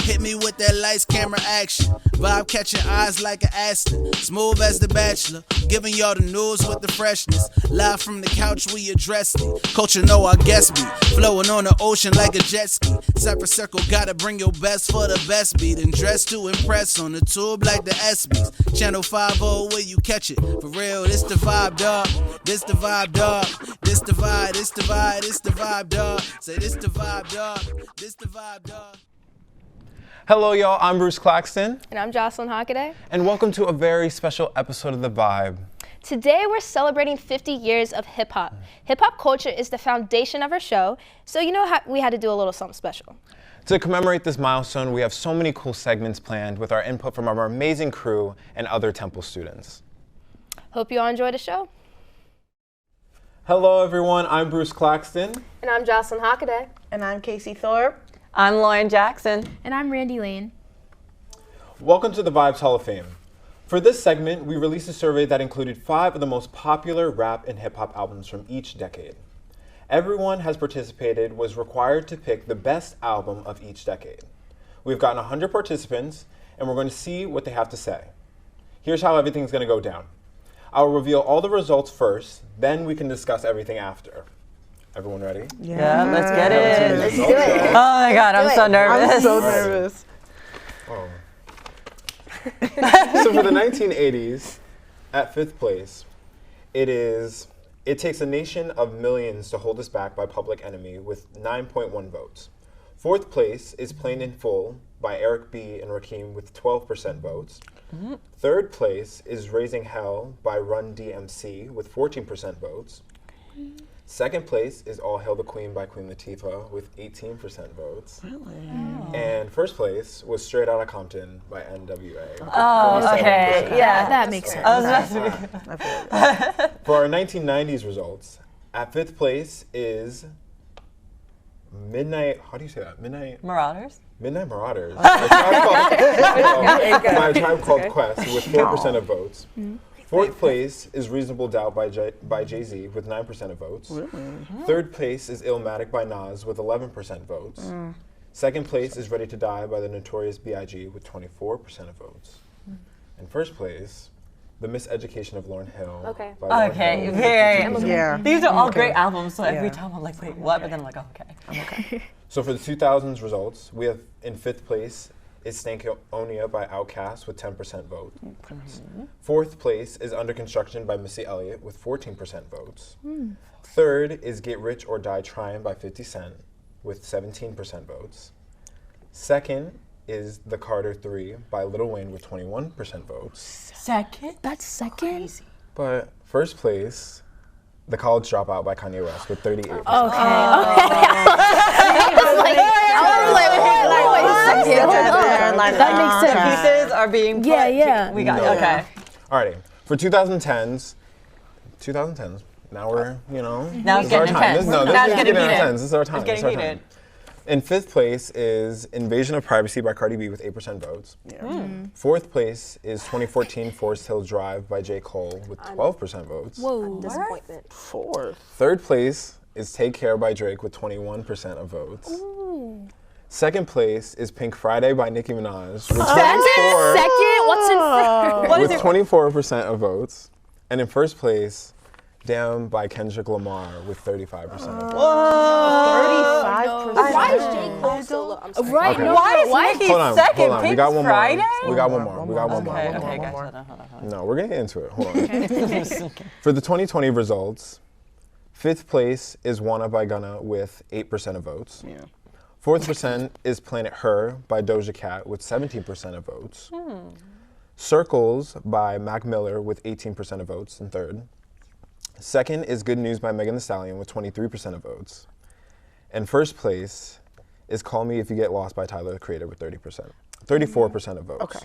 Hit me with that lights, camera action. Vibe catching eyes like an Aston. Smooth as the Bachelor. Giving y'all the news with the freshness. Live from the couch, we address it. Culture know our guest beat. Flowing on the ocean like a jet ski. Separate circle, gotta bring your best for the best beat. And dress to impress on the tube like the ESPYs. Channel 50 where you catch it. For real, this the vibe, dog. This the vibe, dog. This the vibe, this the vibe, this the vibe, dog. Say this the vibe, dog. This the vibe, dog. Hello, y'all. I'm Bruce Claxton. And I'm Jocelyn Hockaday. And welcome to a very special episode of The Vibe. Today, we're celebrating 50 years of hip-hop. Hip-hop culture is the foundation of our show, so you know how we had to do a little something special. To commemorate this milestone, we have so many cool segments planned with our input from our amazing crew and other Temple students. Hope you all enjoy the show. Hello, everyone. I'm Bruce Claxton. And I'm Jocelyn Hockaday. And I'm Casey Thorpe. I'm Lauren Jackson. And I'm Randy Lane. Welcome to the Vibes Hall of Fame. For this segment, we released a survey that included 5 of the most popular rap and hip-hop albums from each decade. Everyone has participated was required to pick the best album of each decade. We've gotten 100 participants, and we're going to see what they have to say. Here's how everything's going to go down. I'll reveal all the results first, then we can discuss everything after. Everyone ready? Yeah, let's get it. Let's do it. Oh my God, I'm so nervous. I'm so nervous. Oh. So for the 1980s, at 5th place, It Takes a Nation of Millions to Hold Us Back by Public Enemy with 9.1 votes. 4th place is Plain in Full by Eric B. and Rakim with 12% votes. 3rd place is Raising Hell by Run DMC with 14% votes. 2nd place is All Hail the Queen by Queen Latifah with 18% votes. Really? Oh. And 1st place was Straight Outta Compton by NWA. Oh, okay. Yeah, that makes sense. For our 1990s results, at 5th place is Midnight, how do you say that? Midnight Marauders. Marauders. My Tribe Called Quest with 4% of votes. 4th place is Reasonable Doubt by Jay-Z with 9% of votes. 3rd place is Illmatic by Nas with 11% votes. 2nd place is Ready to Die by the Notorious B.I.G. with 24% of votes. And 1st place, The Miseducation of Lauryn Hill. Okay. By Lauryn Okay, Hill with very. 52%. Yeah. These are all Okay. great albums, so every Yeah. time I'm like, wait, what? But then I'm like, oh, okay. I'm okay. So for the 2000s results, we have in 5th place is Stankonia by Outkast with 10% vote. 4th place is Under Construction by Missy Elliott with 14% votes. 3rd is Get Rich or Die Trying by 50 Cent with 17% votes. 2nd is The Carter 3 by Lil Wayne with 21% votes. Second? That's second? But 1st place, The College Dropout by Kanye West with 38%. That makes sense. Pieces are being put. Yeah. We got it. No. Okay. Alrighty, for 2010s, now we're, Now it's this is our getting time. intense. Now Now this it's is getting getting heated. intense. This is our time. It's getting This is our heated. time. In 5th place is Invasion of Privacy by Cardi B with 8% votes. 4th place is 2014 Forest Hills Drive by J. Cole with 12% votes. Whoa. Disappointment. 4th. 3rd place is Take Care by Drake with 21% of votes. 2nd place is Pink Friday by Nicki Minaj with 24, Second? What's in first? with 24% of votes. And in 1st place, Damn by Kendrick Lamar with 35% of votes. 35%. Why is J. Cole so low? I'm sorry. Right? Okay. No, Why is why? Nicki Hold on, second? hold on. We Pink got one Friday? more. We got one more. We got one Okay, more. okay, guys. more. Hold on. No, we're gonna get into it. Hold on. For the 2020 results, 5th place is Wanna by Gunna with 8% of votes. 4th percent is Planet Her by Doja Cat with 17% of votes. Circles by Mac Miller with 18% of votes in 3rd. 2nd is Good News by Megan Thee Stallion with 23% of votes. And 1st place is Call Me If You Get Lost by Tyler, the Creator with 34% of votes. Okay.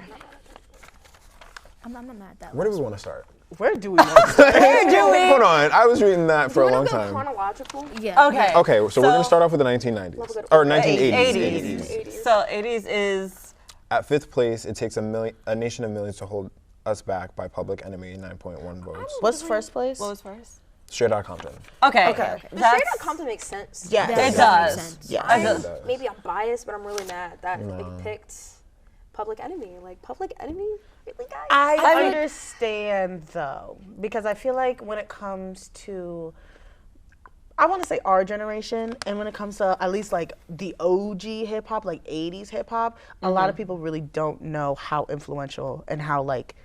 I'm not mad at that. Where do we want to start? Where do we want to start? Hold on, I was reading that for a long Do you want to time. go chronological? Yeah. Okay. Okay, so we're gonna start off with the 1990s or 1980s. 80s. So 80s is At 5th place, It Takes a Nation of Millions to Hold Us Back by Public Enemy, 9.1 votes. What's 1st place? what was first? Straight Outta Compton. Okay. Okay. The That's, Straight Outta Compton makes sense. Yeah. it That does. makes sense. Yeah. I feel- does. Maybe I'm biased, but I'm really mad that No. they picked Public Enemy. Like, Public Enemy? Really, guys? I understand though, because I feel like when it comes to, I want to say our generation, and when it comes to at least like the OG hip hop, like 80s hip hop, a lot of people really don't know how influential and how like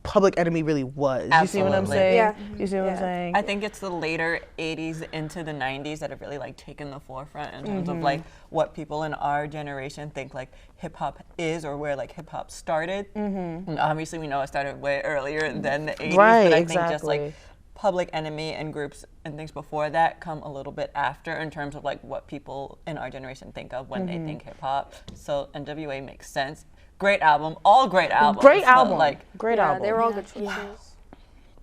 Public Enemy really was. You see what I'm Absolutely. saying? Yeah. You see what I'm Yeah. saying? I think it's the later 80s into the 90s that have really like taken the forefront in terms of like what people in our generation think like hip hop is or where like hip hop started. And obviously we know it started way earlier than the 80s, Right, but I think just exactly. like Public Enemy and groups and things before that come a little bit after in terms of like what people in our generation think of when they think hip hop. So NWA makes sense. Great album, all great albums. Great but, album. Like Great yeah, album. they were all good choices.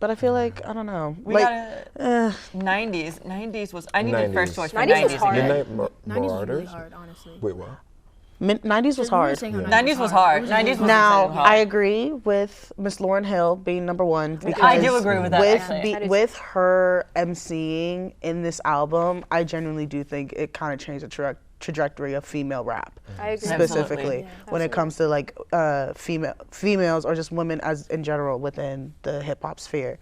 But I feel like, I don't know. we like, gotta 90s was I needed 90s. first choice for 90s was 90s hard. again. Midnight 90s was really Marauders? hard, honestly. Wait, what? 90s was hard. 90s was hard. 90s was Now, insanely hard. I agree with Miss Lauryn Hill being number one because I do agree with that, actually. with her emceeing in this album, I genuinely do think it kind of changed the trajectory of female rap. I agree. Specifically, Absolutely. when it comes to like females or just women as in general within the hip hop sphere.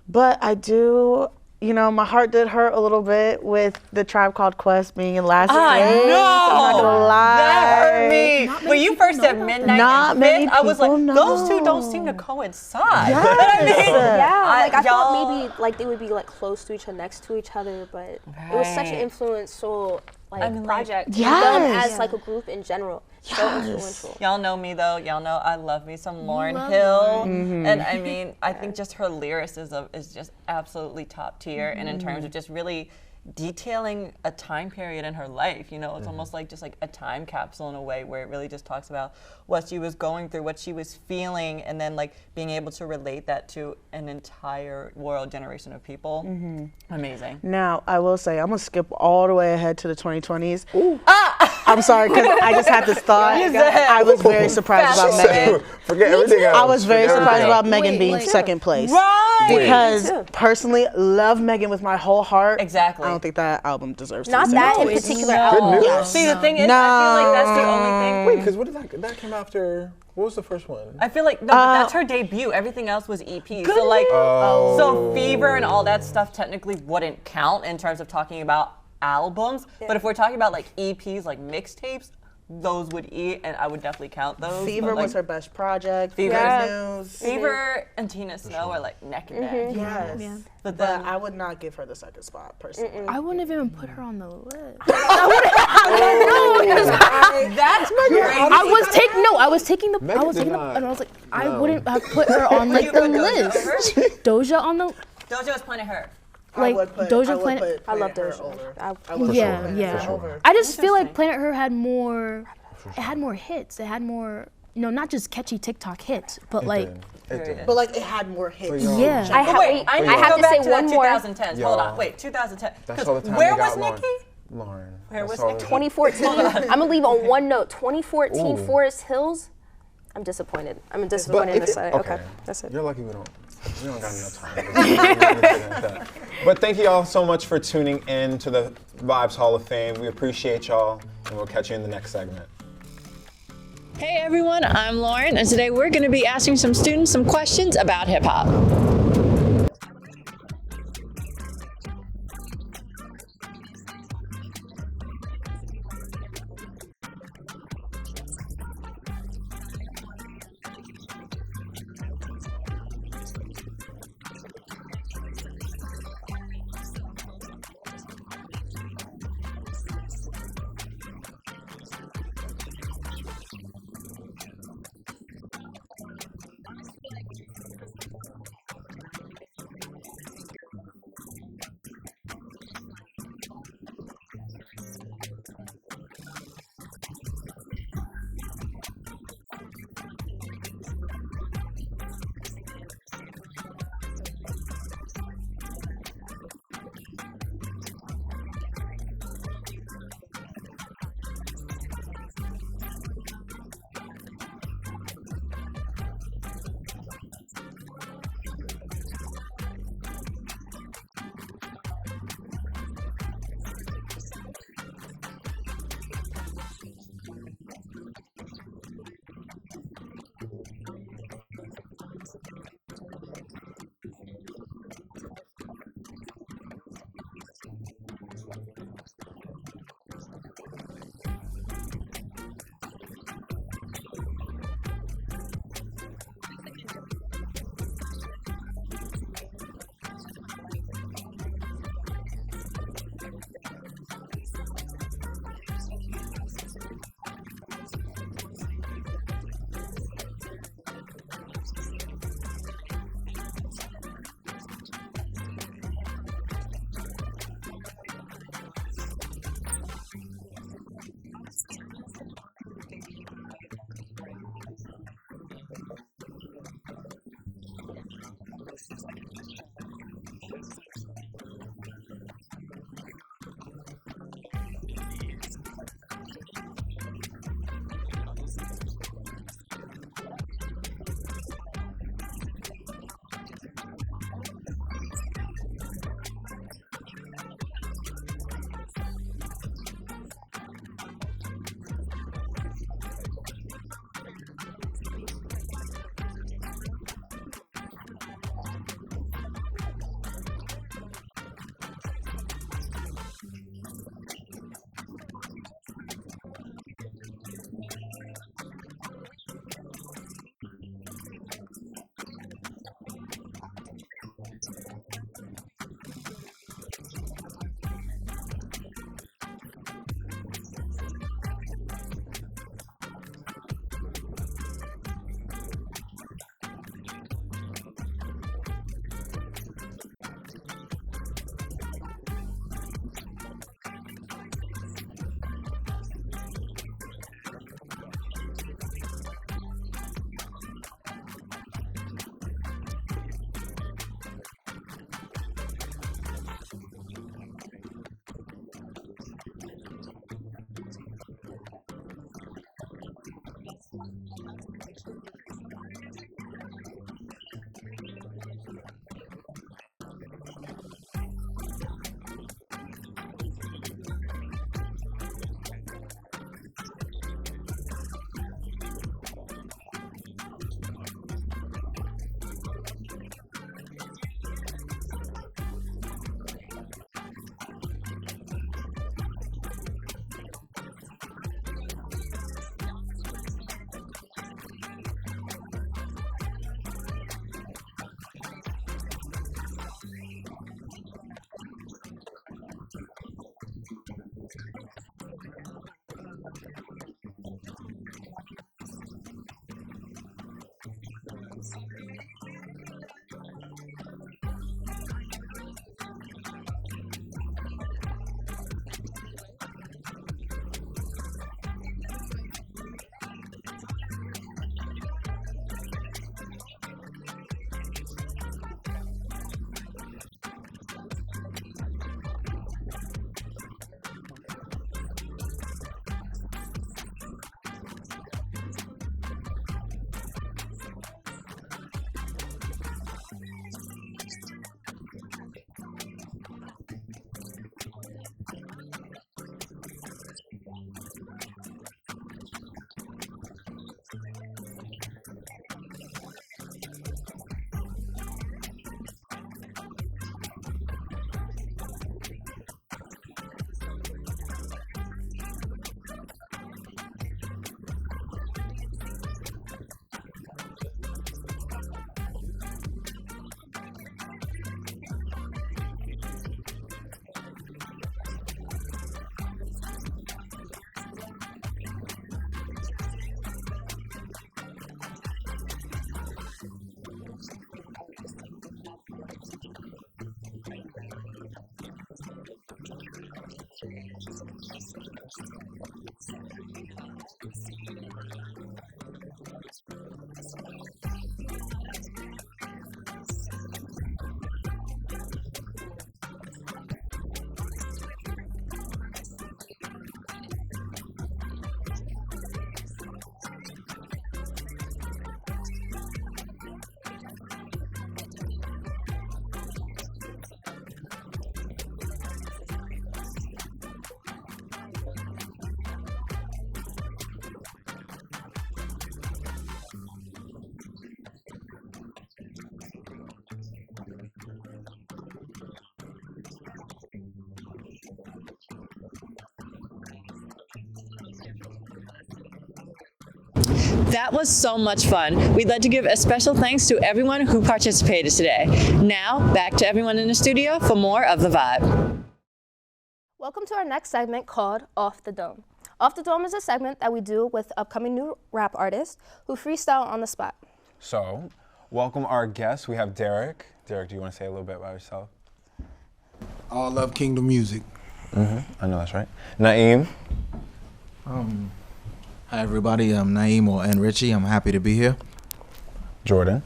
But I do, you know, my heart did hurt a little bit with the Tribe Called Quest being in last place. I know. I'm not gonna lie. That hurt me. Not many When you people first know said about Midnight Not and many Fifth, I was like, people those two know. don't seem to coincide. Yes. But I mean, Yeah, like I thought y'all- maybe like they would be like close to each other, next to each other, but it was such an Right. influential like I mean, like- project. And Yes. them as like a group in general, so Yes. influential. Y'all know me though. Y'all know I love me some Lauryn love Hill, Mm-hmm. and I mean, I think just her lyricism is just absolutely top tier. And in terms of just really detailing a time period in her life, you know, it's almost like just like a time capsule in a way where it really just talks about what she was going through, what she was feeling, and then like being able to relate that to an entire world generation of people. Amazing. Now, I will say, I'm gonna skip all the way ahead to the 2020s. I'm sorry, because I just had this thought. I was very surprised about Megan. Forget everything else. I was very Forget surprised everything about else. Megan Wait, being like- second place. Right. Because Me too. personally, love Megan with my whole heart. Exactly. I don't think that album deserves to Not be that second in place. particular No. album. Good news. See, the thing is, I feel like that's the only thing. Wait, because what did that came after? What was the first one? I feel like no, but that's her debut. Everything else was EP. So like, so Fever and all that stuff technically wouldn't count in terms of talking about albums. But if we're talking about like EPs, like mixtapes, those would eat, and I would definitely count those. Fever but, like, was her best project. Fever. Fever News. Fever and Tina Snow are like neck and neck. Yes. Yeah. But But then I would not give her the second spot, personally. I wouldn't have even put her on the list. that's crazy. I was taking the, Megan I was did taking the, not. and I was like, I No. wouldn't have put her on like You the put Doja list. over? Doja on the, Doja was Planet Her. like Doja Planet. Planet. I love Her Doja. over. I- I would Yeah, put Planet yeah. Her over. I just feel like Interesting. Planet Her had more. It had more hits. It had more, you know, not just catchy TikTok hits, but like, It did. But like it had more hits. y'all- yeah. I have, Wait, I need I to have go to back say to that one more. 2010s. Hold Y'all. on, wait, 2010. That's 'Cause all the time where we was got Nicki? Lauren. Where was That's all Nicki? the- 2014. I'm gonna leave on one note. 2014 Ooh. Forest Hills. I'm disappointed. I'm disappointed in this side. Okay, that's it. You're lucky we don't got enough time. But thank you all so much for tuning in to the Vibes Hall of Fame. We appreciate y'all, and we'll catch you in the next segment. Hey everyone, I'm Lauren, and today we're going to be asking some students some questions about hip hop. That was so much fun. We'd like to give a special thanks to everyone who participated today. Now, back to everyone in the studio for more of The Vibe. Welcome to our next segment called Off the Dome. Off the Dome is a segment that we do with upcoming new rap artists who freestyle on the spot. So, welcome our guests. We have Derek. Derek, do you want to say a little bit about yourself? All Love Kingdom Music. I know that's right. Naeem. Hi everybody, I'm Naeem or N. Richie. I'm happy to be here. Jordan.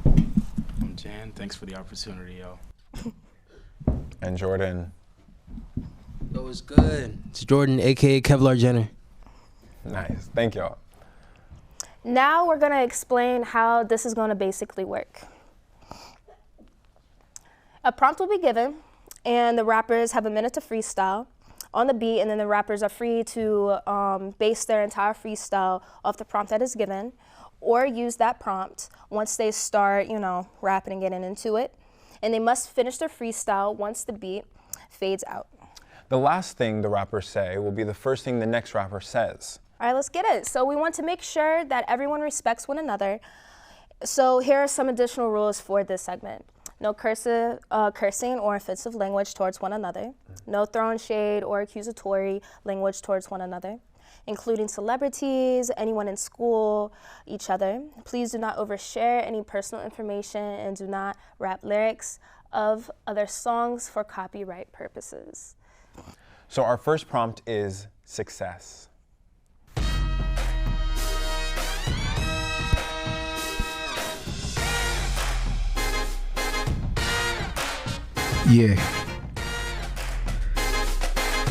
I'm Jan. Thanks for the opportunity, yo. And Jordan. Yo, it's good. It's Jordan, aka Kevlar Jenner. Nice. Thank y'all. Now we're going to explain how this is going to basically work. A prompt will be given, and the rappers have a minute to freestyle on the beat, and then the rappers are free to base their entire freestyle off the prompt that is given, or use that prompt once they start, rapping and getting into it. And they must finish their freestyle once the beat fades out. The last thing the rappers say will be the first thing the next rapper says. All right, let's get it. So we want to make sure that everyone respects one another. So here are some additional rules for this segment. No cursing or offensive language towards one another. No throwing shade or accusatory language towards one another, including celebrities, anyone in school, each other. Please do not overshare any personal information and do not rap lyrics of other songs for copyright purposes. So our first prompt is success. Yeah.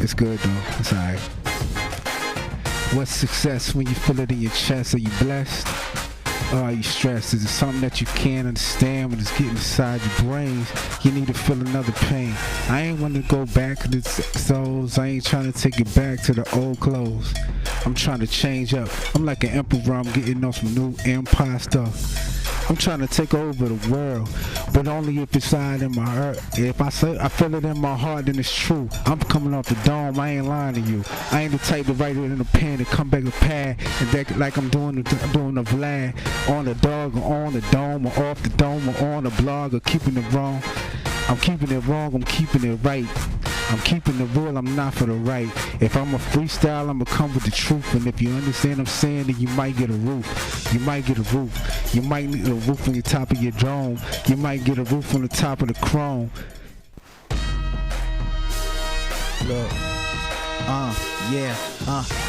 It's good though. It's alright. What's success when you feel it in your chest? Are you blessed? Or are you stressed? Is it something that you can't understand when it's getting inside your brains? You need to feel another pain. I ain't want to go back to the souls. I ain't trying to take it back to the old clothes. I'm trying to change up. I'm like an emperor. I'm getting on some new empire stuff. I'm trying to take over the world, but only if it's inside in my heart. If I say I feel it in my heart, then it's true. I'm coming off the dome, I ain't lying to you. I ain't the type to write it in a pen and come back with pad and deck it like I'm doing the Vlad. On the dog or on the dome or off the dome or on the blog or keeping it wrong. I'm keeping it wrong, I'm keeping it right. I'm keeping the real, I'm not for the right. If I'm a freestyle, I'ma come with the truth. And if you understand what I'm saying, then you might get a roof. You might get a roof. You might need a roof on the top of your dome. You might get a roof on the top of the chrome. Look,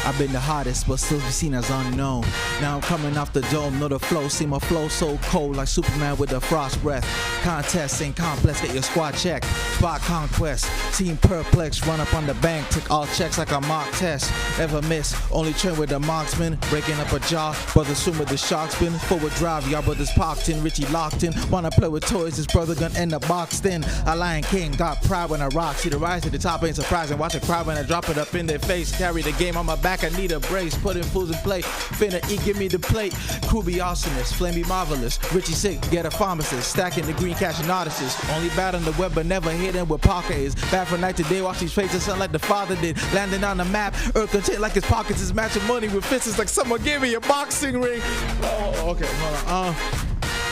I've been the hottest, but still be seen as unknown. Now I'm coming off the dome, know the flow. See my flow so cold, like Superman with the frost breath. Contest ain't complex, get your squad checked. Spot conquest, team perplex. Run up on the bank, take all checks like a mock test. Never miss, only train with the marksman. Breaking up a jaw, brother swim with the shark spin. Forward drive, y'all brothers parked in. Richie locked in. Wanna play with toys, this brother gonna end up boxed in. A Lion King got pride when I rock. See the rise to the top ain't surprising. Watch it cry when I drop it up in their face. Carry the game on my back, I need a brace. Putting fools in play. Finna eat, give me the plate. Crew be awesomeness, flame be marvelous. Richie sick, get a pharmacist. Stacking the green cash and artists. Only bad on the web, but never hidden where Parker is. Bad from night to day, watch these faces sound like the father did. Landing on the map, earth content like his pockets is matching money with fists like someone gave me a boxing ring. Oh, okay, hold on.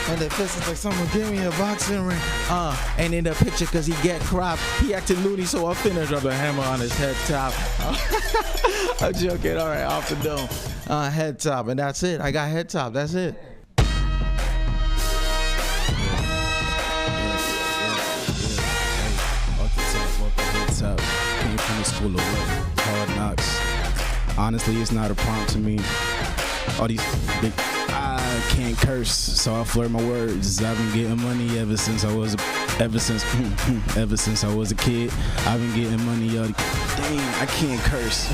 And the fist is like someone gave me a boxing ring. Ain't in the picture cause he get cropped. He acting loony, so I finna drop a hammer on his head top. I'm joking, alright, off the dome. Head top, and that's it. I got head top, that's it. Head top. full of what? Hard knocks. Honestly, it's not a prompt to me. All these big, I can't curse, so I flirt my words. I've been getting money ever since I was a kid. I've been getting money. Dang, I can't curse.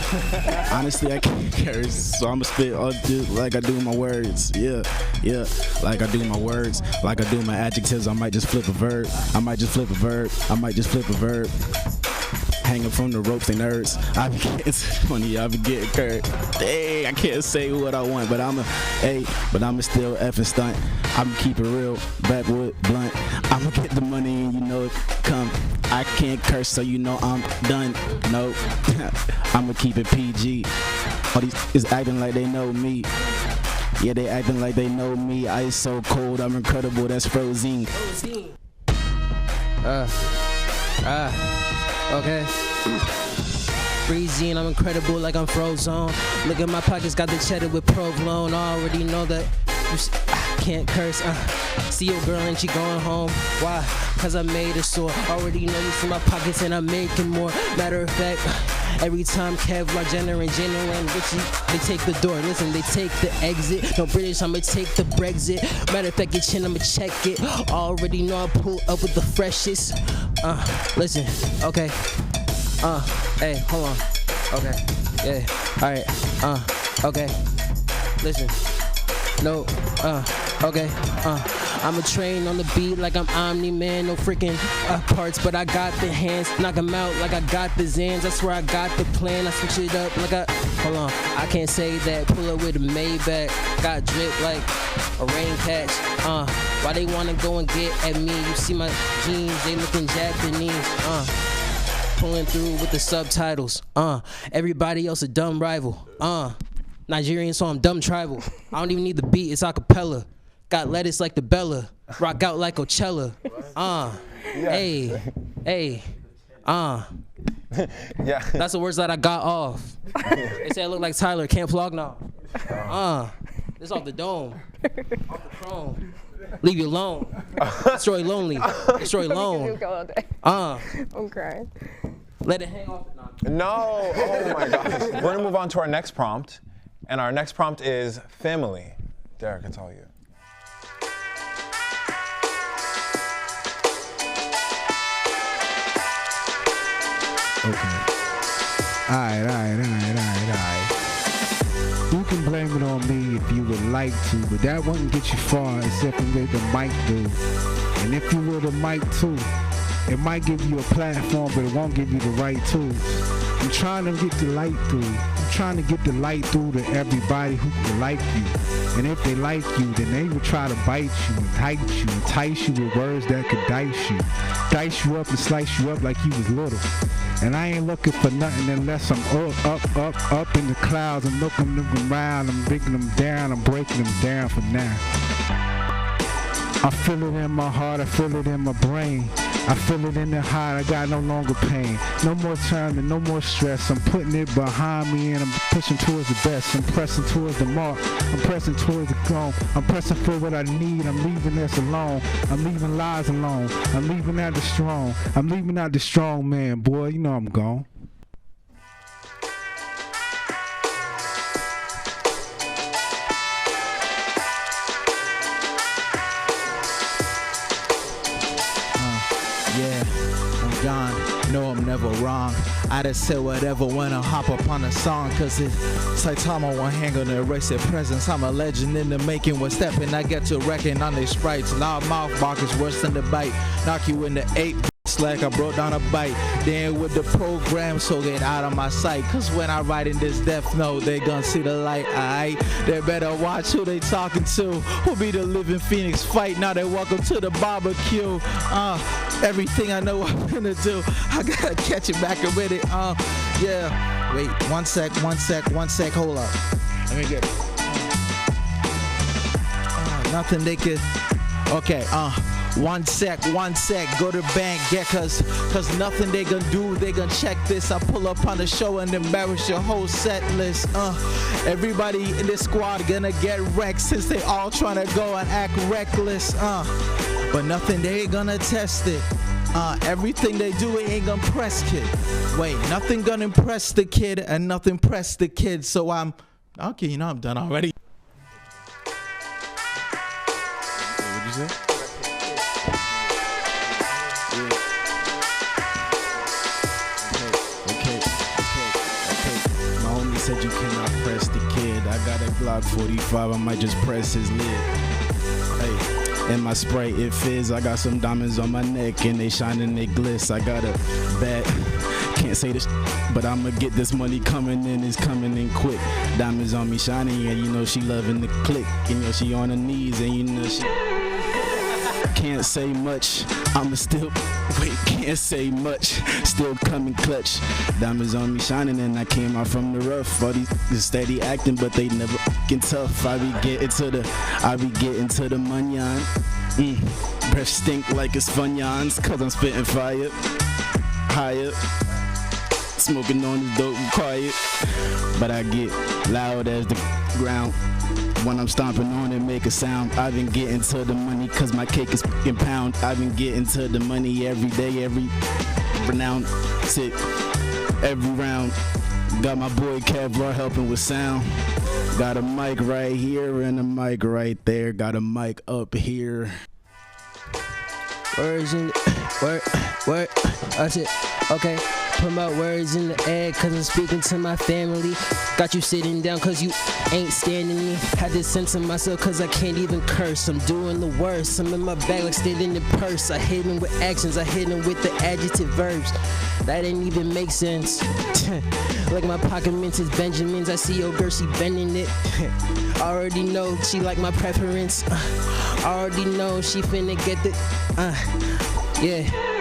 Honestly, I can't curse, so I'ma spit all like I do my words. Yeah, like I do my words, like I do my adjectives. I might just flip a verb. Hanging from the ropes, they nerds. I be getting money, I be getting curved. Dang, I can't say what I want, but I'ma still effing stunt. I'ma keep it real, backwood, blunt. I'ma get the money and you know it come. I can't curse, so you know I'm done. No, I'ma keep it PG. All these is acting like they know me. Yeah, they acting like they know me. Ice so cold, I'm incredible, that's frozen. Okay. Freezing, I'm incredible like I'm frozen. Look at my pockets, got the cheddar with provolone. I already know that I can't curse. See your girl and she going home. Why? Cause I made it sore. Already know you see my pockets and I'm making more. Matter of fact, every time Kevlar Jenner and Richie, they take the door. Listen, they take the exit. No British, I'ma take the Brexit. Matter of fact, your chin, I'ma check it. Already know I pull up with the freshest. Listen, okay. Hey, hold on. Okay, yeah, alright, okay. Listen, no, okay, I'ma train on the beat like I'm Omni-Man. No freaking parts, but I got the hands. Knock 'em out like I got the Zans. That's where I got the plan. I switch it up like hold on, I can't say that. Pull up with a Maybach. Got drip like a rain catch. Why they wanna go and get at me? You see my jeans, they looking Japanese. Pulling through with the subtitles. Everybody else a dumb rival. Nigerian, so I'm dumb tribal. I don't even need the beat, it's acapella. Got lettuce like the Bella. Rock out like Coachella. Hey. Yeah. That's the words that I got off. They say I look like Tyler, can't vlog now. This off the dome. Off the chrome. Leave you alone. Destroy lonely. Destroy lone. I'm crying. Let it hang off. No. Oh my gosh. We're gonna move on to our next prompt, and our next prompt is family. Derek, it's all you. Okay. All right. You can blame it on me if you would like to, but that wouldn't get you far except for what the mic do. And if you were the mic too, it might give you a platform, but it won't give you the right tools. I'm trying to get the light through. I'm trying to get the light through to everybody who can like you. And if they like you, then they will try to bite you, entice you with words that could dice you up and slice you up like you was little. And I ain't looking for nothing unless I'm up in the clouds. I'm looking them around, I'm breaking them down, I'm breaking them down for now. I feel it in my heart, I feel it in my brain. I feel it in the heart, I got no longer pain. No more turning, no more stress. I'm putting it behind me and I'm pushing towards the best. I'm pressing towards the mark, I'm pressing towards the goal. I'm pressing for what I need, I'm leaving this alone. I'm leaving lies alone, I'm leaving out the strong. I'm leaving out the strong man, boy, you know I'm gone. No, I'm never wrong. I just say whatever when I hop up on a song. Cause it's like time on one hand gonna erase their presence. I'm a legend in the making. When stepping, I get to reckon on their sprites. Loud mouth bark is worse than the bite. Knock you in the 8 like I broke down a bite. Then with the program, so get out of my sight. Cause when I write in this death note, they gon' see the light, aight? They better watch who they talking to. Who be the living phoenix fight? Now they welcome to the barbecue. Everything I know I'm gonna do, I gotta catch it back a minute. Yeah. Wait, one sec, hold up. Let me get it. Nothing they could. Okay, one sec, go to bank, yeah, cause nothing they gonna do, they gonna check this. I pull up on the show and embarrass your whole set list. Everybody in this squad gonna get wrecked since they all tryna go and act reckless. But nothing they gonna test it. Everything they do, it ain't gonna impress kid. Wait, nothing gonna impress the kid and nothing press the kid. So I'm okay. You know I'm done already. What'd you say? Okay. My homie said you cannot press the kid. I got a Glock 45. I might just press his lid. Hey. And my Sprite, it fizz. I got some diamonds on my neck and they shine and they gliss. I got a bad, can't say this, but I'ma get this money coming in. It's coming in quick. Diamonds on me shining and you know she loving the click. You know she on her knees and you know she can't say much. Can't say much. Still coming clutch. Diamonds on me shining and I came out from the rough. All these steady acting, but they never fucking tough. I be getting to the money on. Breath stink like it's Funyuns, cause I'm spitting fire. Higher. Smoking on this dope and quiet. But I get loud as the ground. When I'm stomping on it, make a sound. I've been getting to the money cause my cake is f***ing pound. I've been getting to the money every day, every renowned sick, every round. Got my boy Kevlar helping with sound. Got a mic right here and a mic right there. Got a mic up here. Words in word, that's it, okay. Put my words in the air cause I'm speaking to my family. Got you sitting down cause you ain't standing me. Had this sense of myself cause I can't even curse. I'm doing the worst, I'm in my bag like stayed in the purse. I hit them with actions, I hit them with the adjective verbs. That didn't even make sense. Like my pocket mints is Benjamins. I see your girl, she bending it. Already know she like my preference. Already know she finna get the, yeah.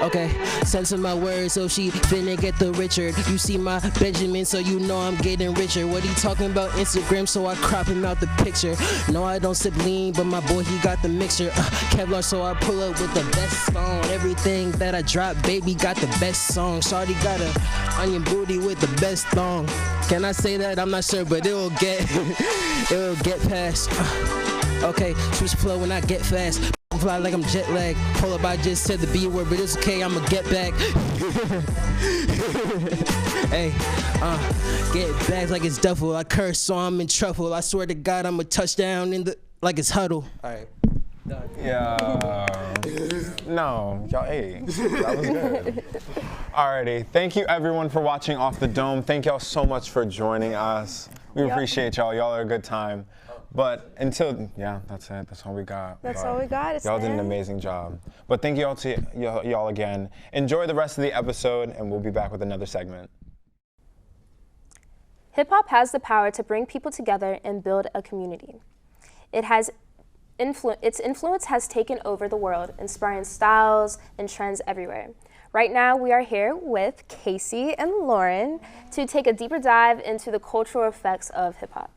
Okay, censor my words so she finna get the Richard. You see my Benjamin, so you know I'm getting richer. What he talking about Instagram, so I crop him out the picture. No, I don't sip lean, but my boy, he got the mixture. Kevlar, so I pull up with the best song. Everything that I drop, baby, got the best song. Shawty got a onion booty with the best thong. Can I say that? I'm not sure, but it'll get past. Okay, switch flow when I get fast. Fly like I'm jet lagged. Hold up, I just said the B word, but it's okay, I'ma get back. Hey, get back like it's duffel. I curse, so I'm in trouble. I swear to God, I'm a touchdown in the like it's huddle. All right. Done. Yeah. No, y'all, hey, that was good. Alrighty, thank you everyone for watching Off the Dome. Thank y'all so much for joining us. We appreciate y'all. Y'all are a good time. But until, yeah, that's it. That's all we got. That's all we got. Y'all did an amazing job. But thank you all to y'all again. Enjoy the rest of the episode, and we'll be back with another segment. Hip hop has the power to bring people together and build a community. Its influence has taken over the world, inspiring styles and trends everywhere. Right now, we are here with Casey and Lauren to take a deeper dive into the cultural effects of hip hop.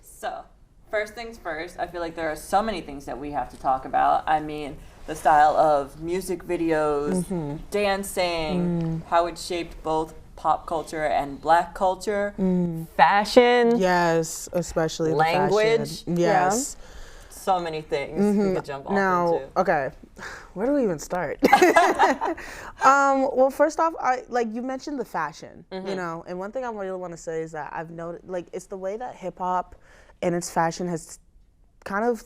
So, first things first, I feel like there are so many things that we have to talk about. I mean, the style of music videos, dancing, how it shaped both pop culture and black culture, fashion. Yes, especially language. Fashion. Yes. Yeah. So many things we could jump off into. Okay, where do we even start? Well, first off, you mentioned the fashion, you know, and one thing I really want to say is that I've noticed, it's the way that hip hop and its fashion has kind of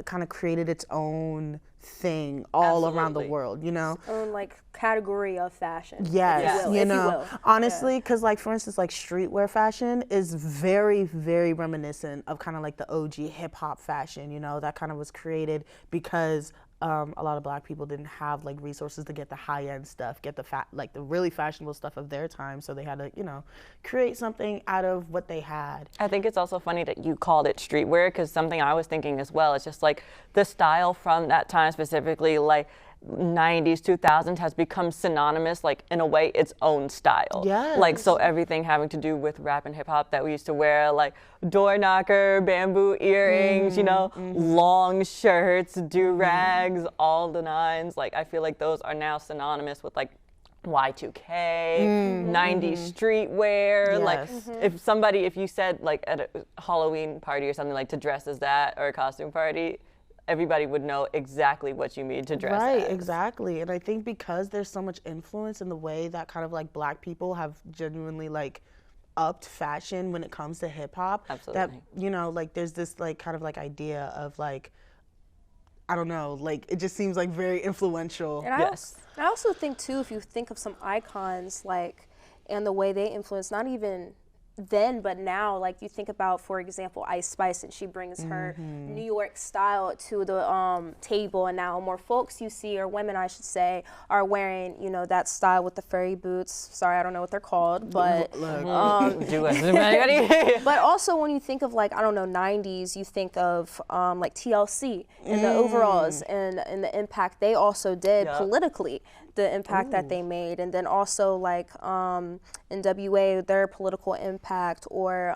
kind of created its own thing all around the world, you know? Its own category of fashion. Yes, you know, honestly, because for instance, streetwear fashion is very, very reminiscent of kind of the OG hip hop fashion, you know, that kind of was created because a lot of black people didn't have resources to get the high end stuff, get the the really fashionable stuff of their time, so they had to, you know, create something out of what they had. I think it's also funny that you called it streetwear, because something I was thinking as well, it's just the style from that time, specifically 90s, 2000s, has become synonymous, in a way, its own style. Yes. So everything having to do with rap and hip hop that we used to wear, door knocker, bamboo earrings, you know, long shirts, do-rags, all the nines. I feel like those are now synonymous with Y2K, 90s streetwear. Yes. If you said at a Halloween party or something, to dress as that, or a costume party, everybody would know exactly what you mean to dress Right, as. exactly. And I think because there's so much influence in the way that kind of like Black people have genuinely like upped fashion when it comes to hip hop, that, Absolutely. you know, like there's this like kind of like idea of like, I don't know, like it just seems like very influential. And I also think too, if you think of some icons like, and the way they influence, not even then, but now, like you think about, for example, Ice Spice, and she brings her New York style to the table, and now more folks you see, or women I should say, are wearing, you know, that style with the furry boots. Sorry, I don't know what they're called, but but also when you think of like, I don't know, 90s, you think of like TLC and the overalls and the impact they also did politically, the impact that they made, and then also like NWA, their political impact, or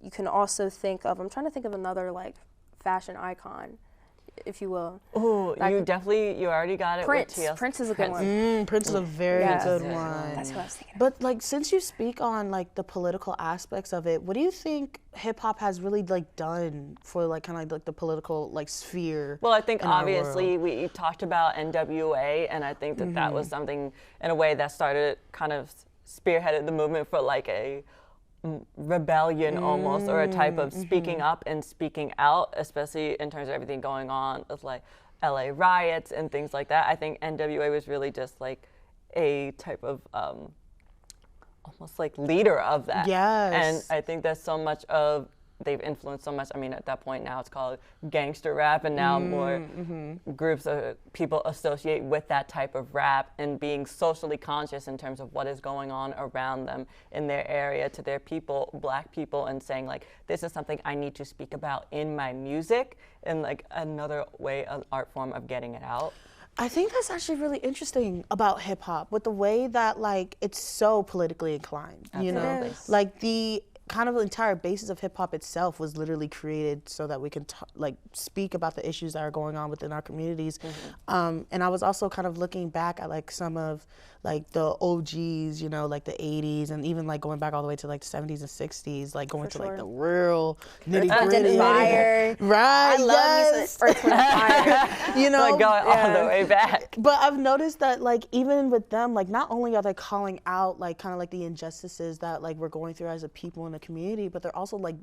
you can also think of, I'm trying to think of another like fashion icon, if you will. Oh, you already got it Prince. with TLC. Prince is a good one. Prince is a very good one. That's what I was thinking of. But like, since you speak on like the political aspects of it, what do you think hip hop has really like done for like kind of like the political like sphere? Well, I think in our obviously world? we talked about NWA, and I think that that was something in a way that started kind of spearheaded the movement for like a rebellion almost, or a type of speaking up and speaking out, especially in terms of everything going on with like LA riots and things like that. I think NWA was really just like a type of almost like leader of that. Yes. And I think that so much of they've influenced so much. I mean, at that point now it's called gangster rap, and now more groups of people associate with that type of rap and being socially conscious in terms of what is going on around them in their area to their people, Black people, and saying like, this is something I need to speak about in my music, and like another way, an art form of getting it out. I think that's actually really interesting about hip hop, with the way that like it's so politically inclined. You know, like the kind of entire basis of hip hop itself was literally created so that we can like speak about the issues that are going on within our communities. And I was also kind of looking back at like some of like the OGs, you know, like the 80s, and even like going back all the way to like the 70s and 60s, like going to like the real nitty gritty. Fire. Right. I love me some Earth, Wind & Fire. You know, Like going all the way back. but I've noticed that like even with them, like not only are they calling out like kind of like the injustices that like we're going through as a people in the community, but they're also like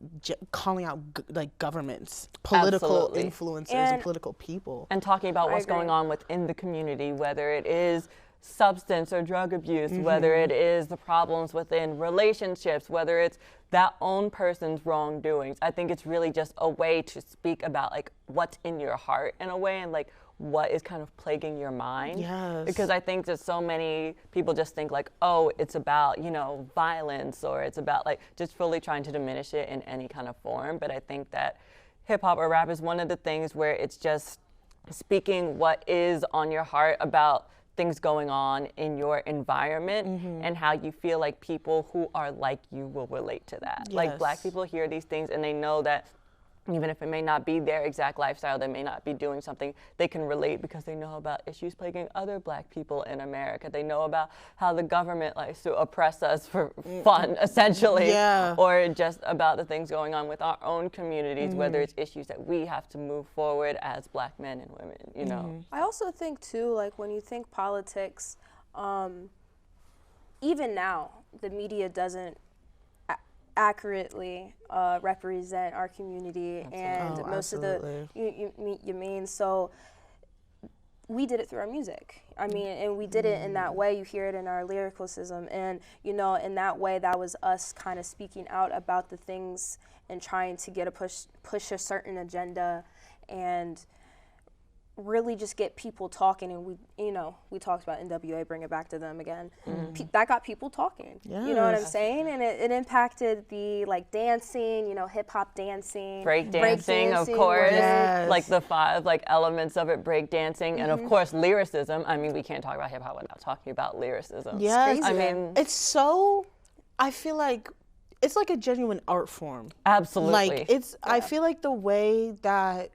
calling out like governments, political Absolutely. influencers, and political people. And talking about what's going on within the community, whether it is substance or drug abuse, whether it is the problems within relationships, whether it's that own person's wrongdoings. I think it's really just a way to speak about like what's in your heart in a way, and like what is kind of plaguing your mind. Yes. Because I think that so many people just think like, oh, it's about, you know, violence, or it's about like just fully trying to diminish it in any kind of form. But I think that hip hop or rap is one of the things where it's just speaking what is on your heart about things going on in your environment, and how you feel like people who are like you will relate to that. Like Black people hear these things and they know that even if it may not be their exact lifestyle, they may not be doing something, they can relate because they know about issues plaguing other Black people in America. They know about how the government likes to oppress us for fun, essentially, or just about the things going on with our own communities, whether it's issues that we have to move forward as Black men and women, you know. I also think too, like when you think politics, even now, the media doesn't accurately represent our community and most of the you mean, so we did it through our music. I mean, and we did it in that way. You hear it in our lyricism, and you know, in that way, that was us kind of speaking out about the things and trying to get a push a certain agenda, and really just get people talking. And we talked about NWA, bring it back to them again. That got people talking. You know what I'm saying? And it impacted the like dancing, you know, hip hop dancing, break dancing, of course, like the 5 like elements of it, break dancing, and of course lyricism. I mean, we can't talk about hip hop without talking about lyricism. Yes, I mean, it's so. I feel like it's like a genuine art form. Absolutely. Like it's. I feel like the way that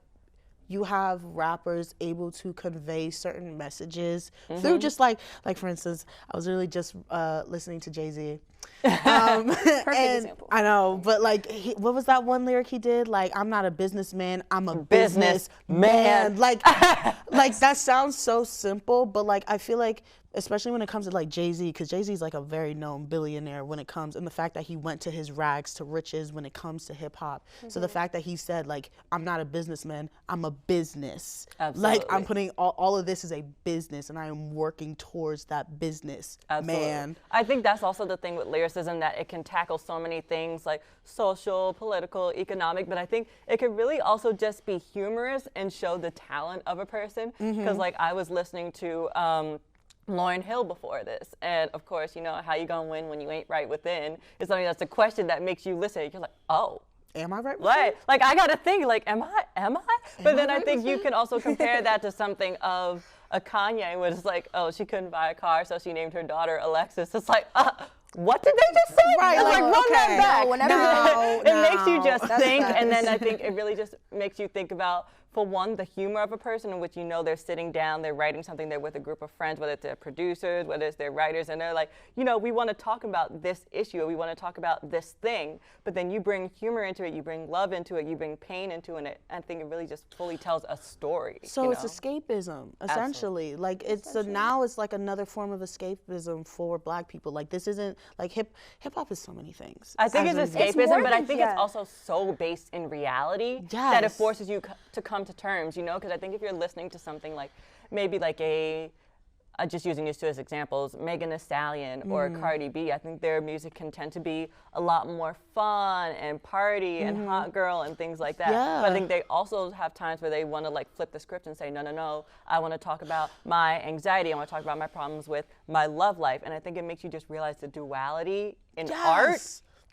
you have rappers able to convey certain messages through just like for instance, I was really just listening to Jay-Z. Perfect example. I know, but like, what was that one lyric he did? Like, I'm not a businessman, I'm a businessman. Like, like that sounds so simple, but like I feel like, especially when it comes to like Jay-Z, because Jay-Z's like a very known billionaire when it comes, and the fact that he went to his rags to riches when it comes to hip hop. So the fact that he said like, I'm not a businessman, I'm a business. Absolutely. Like I'm putting all of this is a business, and I am working towards that business. Absolutely. Man. I think that's also the thing with lyricism, that it can tackle so many things like social, political, economic, but I think it could really also just be humorous and show the talent of a person. Because like I was listening to Lauryn Hill before this, and of course, you know, how you gonna win when you ain't right within is something that's a question that makes you listen. You're like, oh, am I right? Right. Like I gotta think, like, am I? But then I think you can also compare that to something of a Kanye, where it's like, oh, she couldn't buy a car, so she named her daughter Alexis. It's like, what did they just say? Right, It's like, run that back. No, It makes you just That's think, facts. and then I think it really just makes you think about, for one, the humor of a person in which you know they're sitting down, they're writing something, they're with a group of friends, whether it's their producers, whether it's their writers, and they're like, you know, we want to talk about this issue, or we want to talk about this thing, but then you bring humor into it, you bring love into it, you bring pain into it, and I think it really just fully tells a story. So you it's know? escapism, essentially. Like it's now it's like another form of escapism for Black people. Like this isn't like hip hop is so many things. I think it's As in- escapism, but I think yeah. it's also so based in reality that it Yes. forces you to come to terms, you know? Because I think if you're listening to something like, maybe like just using these two as examples, Megan Thee Stallion or Cardi B, I think their music can tend to be a lot more fun and party and hot girl and things like that. But I Yeah. think they also have times where they want to like flip the script and say, no, I want to talk about my anxiety, I want to talk about my problems with my love life. And I think it makes you just realize the duality in art.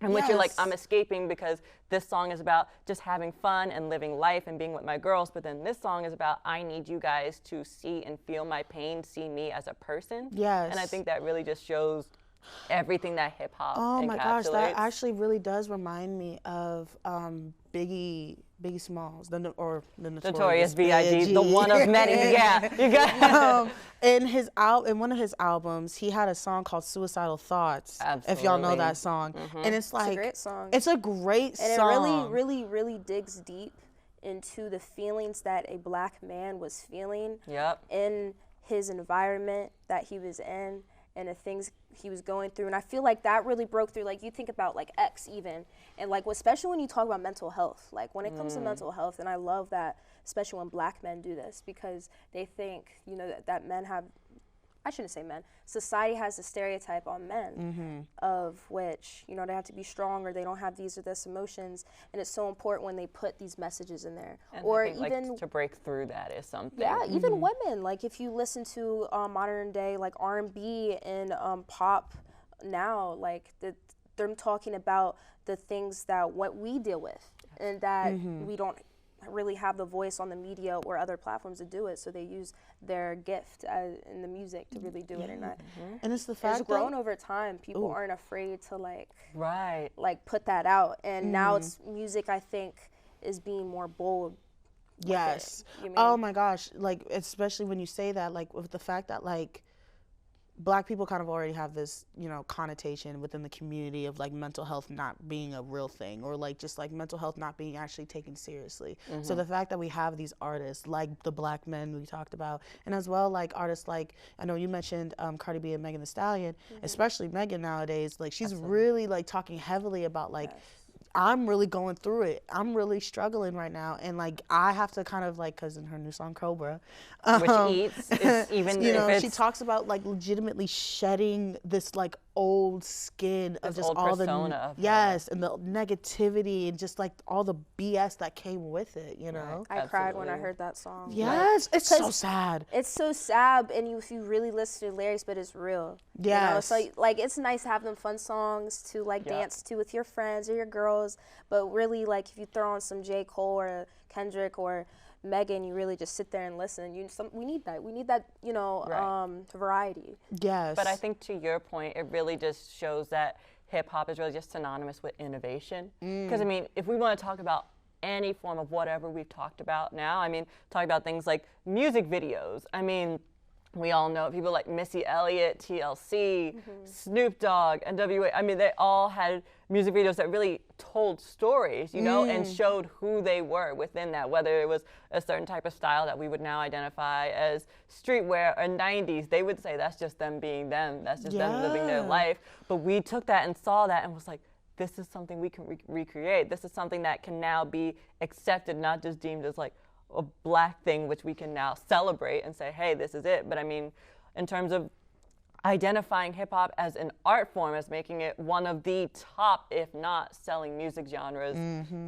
In which you're like, I'm escaping because this song is about just having fun and living life and being with my girls, but then this song is about, I need you guys to see and feel my pain, see me as a person. Yes. And I think that really just shows everything that hip hop Oh my gosh, that encapsulates. actually really does remind me of Biggie Smalls, the Notorious B.I.G., the one of many. Yeah, you got in one of his albums, he had a song called "Suicidal Thoughts." If y'all know Absolutely. that song, and it's like It's a great song. It's a great And song. it really digs deep into the feelings that a Black man was feeling Yep. in his environment that he was in and the things he was going through. And I feel like that really broke through. Like you think about like X even, and like especially when you talk about mental health, like when it comes to mental health, and I love that, especially when Black men do this, because they think, you know, that men have, I shouldn't say men, society has a stereotype on men of which, you know, they have to be strong or they don't have these or this emotions, and it's so important when they put these messages in there. And or I think, even like, to break through that is something. yeah, even women. Like if you listen to modern day like R&B and pop now, like they're talking about the things that what we deal with, and that we don't really have the voice on the media or other platforms to do it. So they use their gift in the music to really do it, and and it's the fact it's grown over time. People aren't afraid to like put that out, and now it's music. I think is being more bold. Yes. You Oh mean? my gosh. Like, especially when you say that, like with the fact that like Black people kind of already have this, you know, connotation within the community of like mental health not being a real thing, or like just like mental health not being actually taken seriously. So the fact that we have these artists like the Black men we talked about, and as well like artists like, I know you mentioned Cardi B and Megan Thee Stallion, especially Megan nowadays, like she's really like talking heavily about like, I'm really going through it. I'm really struggling right now, and like I have to kind of like, cause in her new song Cobra, Which eats is even you if know, it's she talks about like legitimately shedding this like old skin of This just old all persona the of her. yes, and the negativity and just like all the BS that came with it. You know. I cried when I Absolutely. heard that song. Yes, it's so 'Cause sad. It's so sad, and if you really listen to the lyrics, but it's real. You know? Yes. So like it's nice to have them fun songs to like dance to with your friends or your girls, but really like if you throw on some J. Cole or Kendrick or Megan, you really just sit there and listen. We need that. We need that, you know, variety. Yes. But I think to your point, it really just shows that hip hop is really just synonymous with innovation. Because I mean, if we want to talk about any form of whatever we've talked about now. I mean, talk about things like music videos. I mean, we all know people like Missy Elliott, TLC, Snoop Dogg, NWA. I mean, they all had music videos that really told stories, you know, and showed who they were within that, whether it was a certain type of style that we would now identify as streetwear or 90s. They would say that's just them being them. That's just them living their life. But we took that and saw that and was like, this is something we can recreate. This is something that can now be accepted, not just deemed as like a black thing, which we can now celebrate and say, hey, this is it. But I mean, in terms of identifying hip hop as an art form, as making it one of the top, if not selling music genres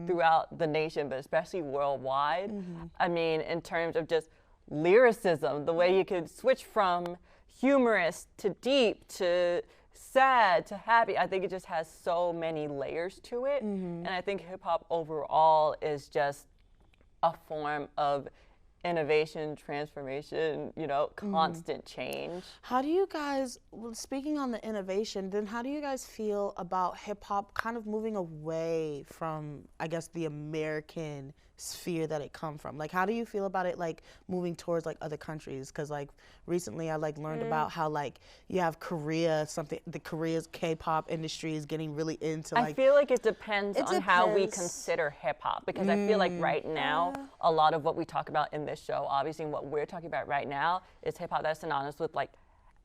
throughout the nation, but especially worldwide. I mean, in terms of just lyricism, the way you could switch from humorous to deep to sad to happy, I think it just has so many layers to it. And I think hip hop overall is just a form of innovation, transformation, you know, constant change. How do you guys, well, speaking on the innovation, then how do you guys feel about hip hop kind of moving away from, I guess, the American sphere that it come from? Like, how do you feel about it, like, moving towards, like, other countries? Because, like, recently I, like, learned about how, like, you have Korea, the Korea's K-pop industry is getting really into, like... I feel like it depends on how we consider hip-hop, because I feel like right now, a lot of what we talk about in this show, obviously, and what we're talking about right now, is hip-hop that's synonymous with, like,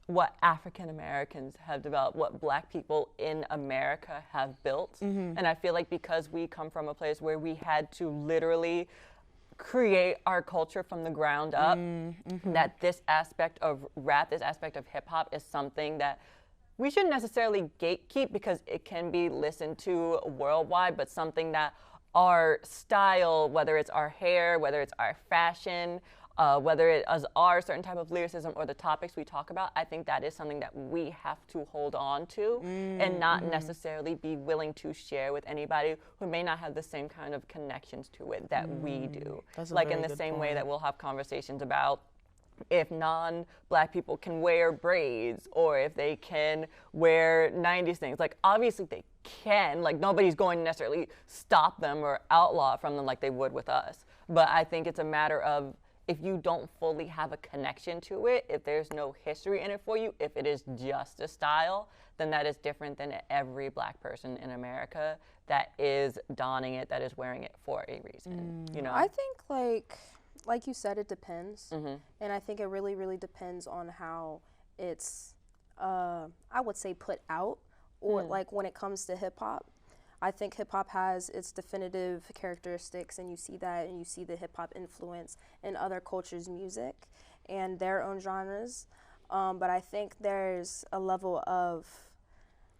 what African Americans have developed, what Black people in America have built. And I feel like because we come from a place where we had to literally create our culture from the ground up, that this aspect of rap, this aspect of hip hop is something that we shouldn't necessarily gatekeep, because it can be listened to worldwide, but something that our style, whether it's our hair, whether it's our fashion, whether it is our certain type of lyricism or the topics we talk about, I think that is something that we have to hold on to and not necessarily be willing to share with anybody who may not have the same kind of connections to it that we do. Like in the same way that we'll have conversations about if non-Black people can wear braids or if they can wear 90s things. Like, obviously they can. Like, nobody's going to necessarily stop them or outlaw it from them like they would with us. But I think it's a matter of, if you don't fully have a connection to it, if there's no history in it for you, if it is just a style, then that is different than every Black person in America that is donning it, that is wearing it for a reason. You know? I think, like you said, it depends. And I think it really, really depends on how it's, I would say, put out, or like when it comes to hip hop. I think hip hop has its definitive characteristics, and you see that, and you see the hip hop influence in other cultures' music and their own genres. But I think there's a level of,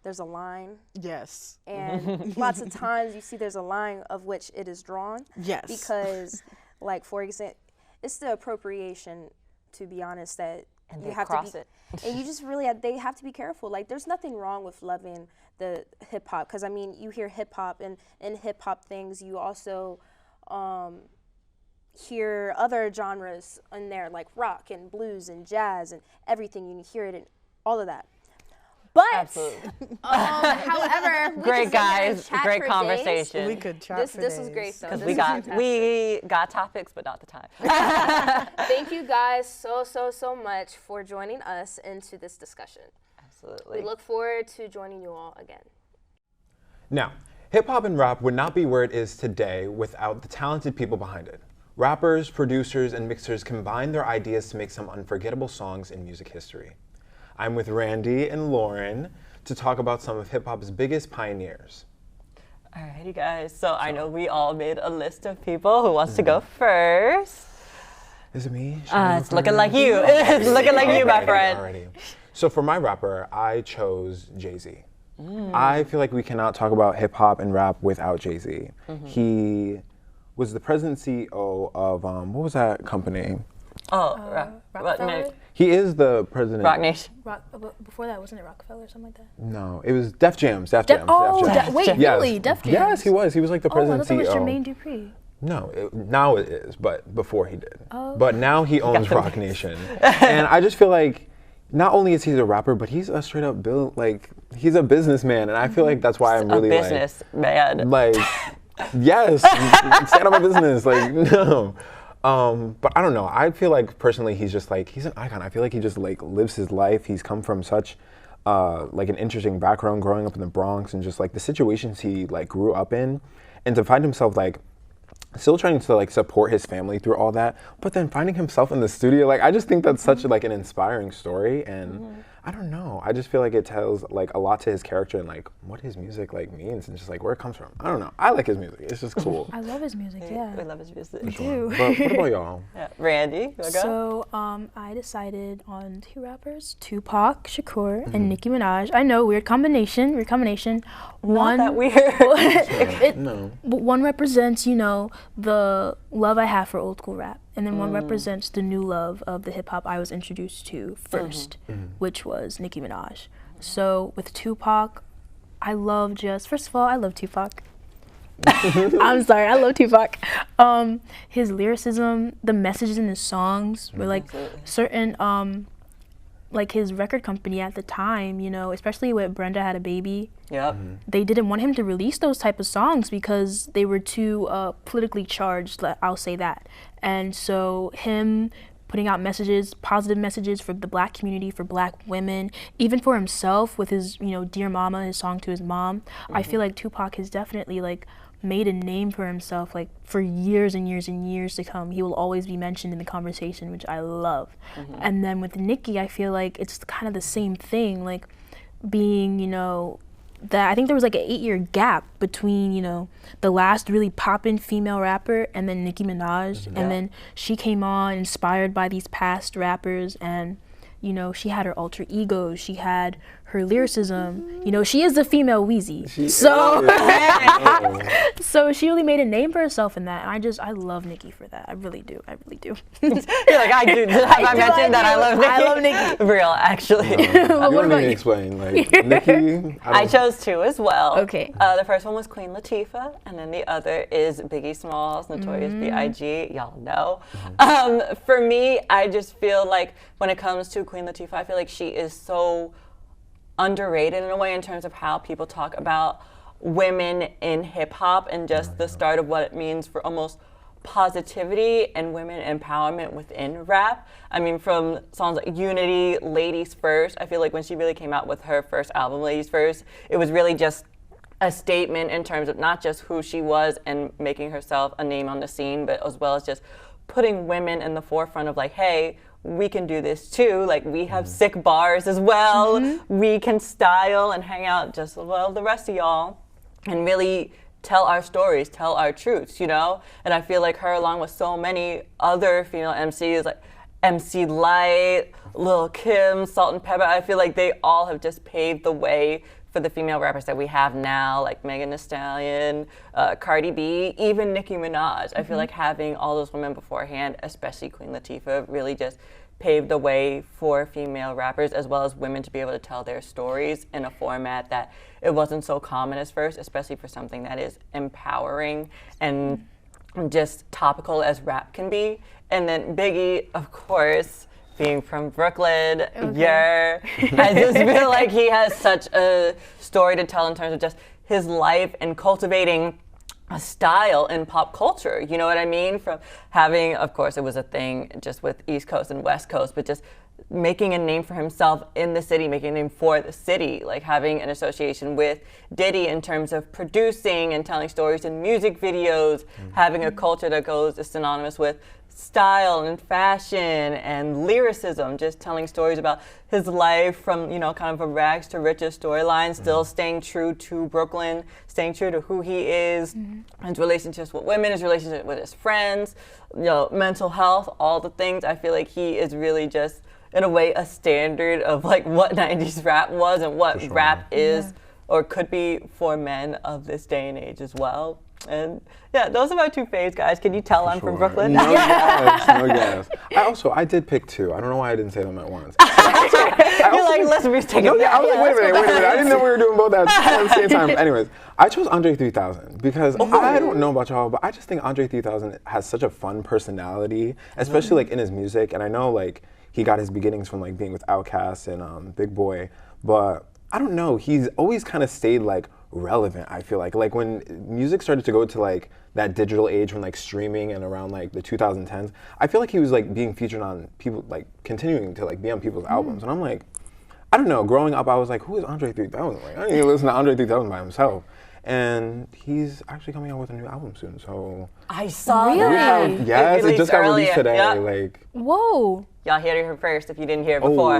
there's a line. Yes. And lots of times you see there's a line of which it is drawn. Yes. Because, like, for example, it's the appropriation, to be honest, that and you they have cross to be, it. and you just really, they have to be careful. Like, there's nothing wrong with loving the hip hop, because I mean, you hear hip hop, and in hip hop things, you also hear other genres in there, like rock and blues and jazz and everything. You hear it in all of that. But however, great guys, great conversation. We could chat this for this days. was great though. Because we got topics, but not the time. Thank you guys so much for joining us into this discussion. Absolutely. We look forward to joining you all again. Now, hip hop and rap would not be where it is today without the talented people behind it. Rappers, producers, and mixers combine their ideas to make some unforgettable songs in music history. I'm with Randy and Lauren to talk about some of hip hop's biggest pioneers. Alrighty guys, so I know we all made a list of people. Who wants to go first? Is it me? It's looking like you. It's looking like you, my friend. Alrighty. So for my rapper, I chose Jay-Z. I feel like we cannot talk about hip hop and rap without Jay-Z. He was the president and CEO of, what was that company? Rockefeller? He is the president. Rock Nation. Before that, wasn't it Rockefeller or something like that? No, it was Def Jam. Wait, really? Def Jam? Yes, he was. He was like the president I thought and that CEO. was Jermaine Dupri. No, now it is, but before he did. Oh. But now he owns Rock Nation. And I just feel like not only is he a rapper, but he's a straight up he's a businessman. And I feel like that's why I'm really business man. Like, Yes, stand on my business. Like, no. But I don't know. I feel like personally, he's just like, he's an icon. I feel like he just like lives his life. He's come from such like an interesting background growing up in the Bronx, and just like the situations he like grew up in, and to find himself like still trying to like support his family through all that, but then finding himself in the studio, like I just think that's such like an inspiring story. And I don't know, I just feel like it tells like a lot to his character and like what his music like means and just like where it comes from. I don't know, I like his music, it's just cool. I love his music, yeah. We love his music. We do. But what about y'all? Yeah. Randy, you wanna go? So I decided on 2 rappers, Tupac Shakur and Nicki Minaj. I know, weird combination. Not that weird. No. But one represents, you know, the love I have for old school rap, and then one represents the new love of the hip hop I was introduced to first, which was Nicki Minaj. So with Tupac, I love first of all, I love Tupac. I'm sorry, I love Tupac. His lyricism, the messages in his songs were like certain, like his record company at the time, you know, especially with Brenda Had a Baby. Yep. They didn't want him to release those type of songs because they were too politically charged, I'll say that. And so him putting out messages, positive messages for the black community, for black women, even for himself with his, you know, Dear Mama, his song to his mom. I feel like Tupac has definitely like made a name for himself, like for years and years and years to come. He will always be mentioned in the conversation, which I love. And then with Nicki, I feel like it's kind of the same thing, like being, you know, that I think there was like an 8-year gap between, you know, the last really poppin' female rapper and then Nicki Minaj. And then she came on inspired by these past rappers, and, you know, she had her alter egos, she had her lyricism. You know, she is the female Wheezy. So she really made a name for herself in that. And I love Nicki for that. I really do. You're like, I do. Have I mentioned that I love Nicki? I love Nicki. Real, actually. You don't need to explain. Like, Nicki, I chose 2 as well. Okay. The first one was Queen Latifah, and then the other is Biggie Smalls, Notorious B.I.G. Y'all know. For me, I just feel like when it comes to Queen Latifah, I feel like she is so underrated in a way in terms of how people talk about women in hip hop and just the start of what it means for almost positivity and women empowerment within rap. I mean, from songs like Unity, Ladies First, I feel like when she really came out with her first album, Ladies First, it was really just a statement in terms of not just who she was and making herself a name on the scene, but as well as just putting women in the forefront of like, hey, we can do this too. Like, we have sick bars as well. We can style and hang out just as well as the rest of y'all and really tell our stories, tell our truths, you know? And I feel like her, along with so many other female MCs, like MC Lyte, Lil' Kim, Salt and Pepper, I feel like they all have just paved the way for the female rappers that we have now, like Megan Thee Stallion, Cardi B, even Nicki Minaj. I feel like having all those women beforehand, especially Queen Latifah, really just paved the way for female rappers as well as women to be able to tell their stories in a format that it wasn't so common as first, especially for something that is empowering and just topical as rap can be. And then Biggie, of course, being from Brooklyn, I just feel like he has such a story to tell in terms of just his life and cultivating a style in pop culture, you know what I mean? From having, of course, it was a thing just with East Coast and West Coast, but just making a name for himself in the city, making a name for the city, like having an association with Diddy in terms of producing and telling stories in music videos, having a culture that is synonymous with style and fashion and lyricism, just telling stories about his life from, you know, kind of a rags to riches storyline, still staying true to Brooklyn, staying true to who he is, his relationships with women, his relationship with his friends, you know, mental health, all the things. I feel like he is really just, in a way, a standard of like what 90s rap was and what rap is or could be for men of this day and age as well. And yeah, those are my 2 faves, guys. Can you tell I'm from Brooklyn? No gas. I did pick 2. I don't know why I didn't say them at once. You're like, listen, we're taking it. I was like, wait a minute. I didn't know we were doing both at the same time. Anyways, I chose Andre 3000 because I don't know about y'all, but I just think Andre 3000 has such a fun personality, especially like in his music. And I know like he got his beginnings from like being with Outkast and Big Boy, but I don't know. He's always kind of stayed like relevant, I feel like when music started to go to like that digital age, when like streaming and around like the 2010s, I feel like he was like being featured on people, like continuing to like be on people's albums, and I'm like, I don't know, growing up I was like, who is Andre 3000? Like, I didn't even listen to Andre 3000 by himself. And he's actually coming out with a new album soon, so. I saw Really? that. Yes, it just got released today. Yep. Like. Whoa. Y'all heard it here first if you didn't hear it before. Oh,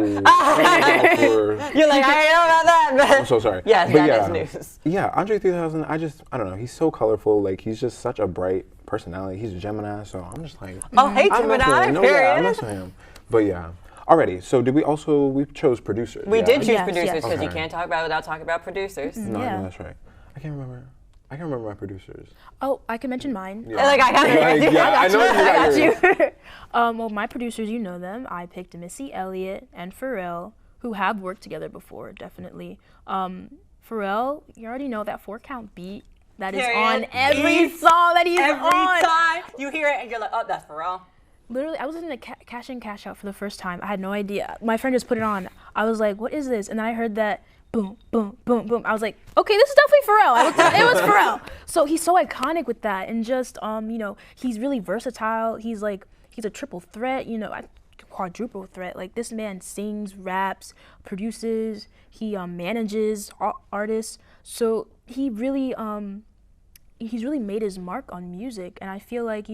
You're like, I didn't know about that. But I'm so sorry. Yes, But that is news. Yeah, Andre 3000, I don't know, he's so colorful, like he's just such a bright personality. He's a Gemini, so I'm just like, Oh, hey, I'm messing with Gemini, him. No, period. yeah, I'm messing with him. But yeah. Alrighty, so we chose producers. We yeah? did choose Yes, producers yes. because you Okay. can't talk about it without talking about producers. No, Yeah. no, that's right. I can't remember my producers. Oh, I can mention mine. Yeah. Like, I got it. Like, yeah, I know you got yours. Well, my producers, you know them. I picked Missy Elliott and Pharrell, who have worked together before, definitely. Pharrell, you already know that 4-count beat that is Period. on every song that he's Every on. time you hear it and you're like, oh, that's Pharrell. Literally, I was listening to Cash In, Cash Out for the first time. I had no idea. My friend just put it on. I was like, what is this? And then I heard that boom, boom, boom, boom. I was like, okay, this is definitely Pharrell. I looked it was Pharrell. So he's so iconic with that, and just he's really versatile. He's a triple threat, quadruple threat. Like, this man sings, raps, produces, he manages artists. So he really he's really made his mark on music, and I feel like,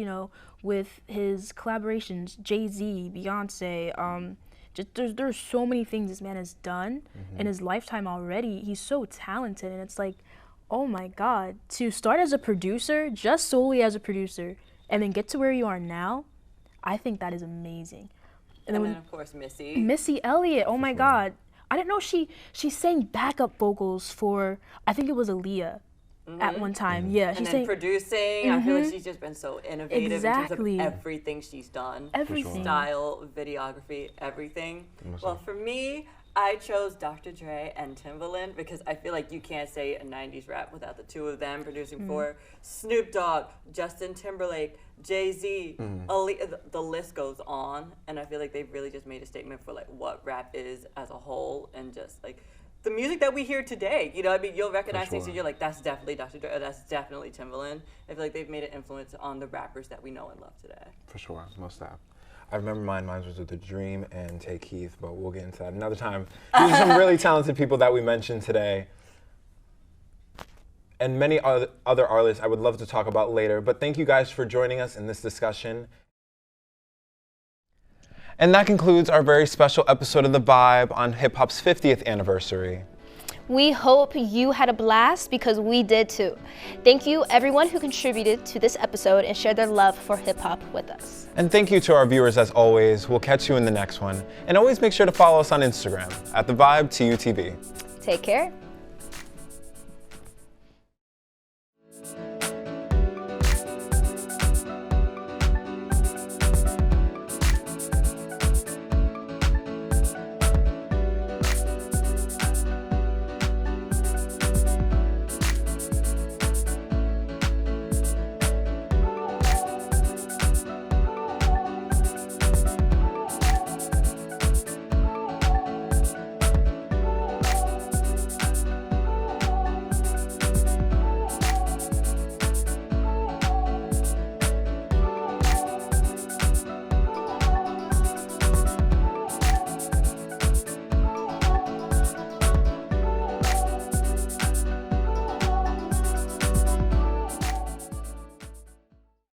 with his collaborations, Jay-Z, Beyonce, there's so many things this man has done in his lifetime already. He's so talented, and it's like, oh my God, to start as a producer, just solely as a producer, and then get to where you are now, I think that is amazing. And then of course, Missy. Missy Elliott, oh my God. I didn't know she sang backup vocals for, I think it was Aaliyah. At one time, yeah. And then producing, I feel like she's just been so innovative Exactly. in terms of everything she's done. Everything. Style, videography, everything. Well, for me, I chose Dr. Dre and Timbaland because I feel like you can't say a 90s rap without the two of them producing for Snoop Dogg, Justin Timberlake, Jay-Z, the list goes on. And I feel like they've really just made a statement for like what rap is as a whole, and just like the music that we hear today. You'll recognize things and you're like, that's definitely Dr. Dre, or that's definitely Timbaland. I feel like they've made an influence on the rappers that we know and love today. For sure, most have. I remember mine was with The Dream and Tay Keith, but we'll get into that another time. These are some really talented people that we mentioned today. And many other artists I would love to talk about later, but thank you guys for joining us in this discussion. And that concludes our very special episode of The Vibe on hip hop's 50th anniversary. We hope you had a blast, because we did too. Thank you everyone who contributed to this episode and shared their love for hip hop with us. And thank you to our viewers as always. We'll catch you in the next one. And always make sure to follow us on Instagram at The Vibe TUTV. Take care.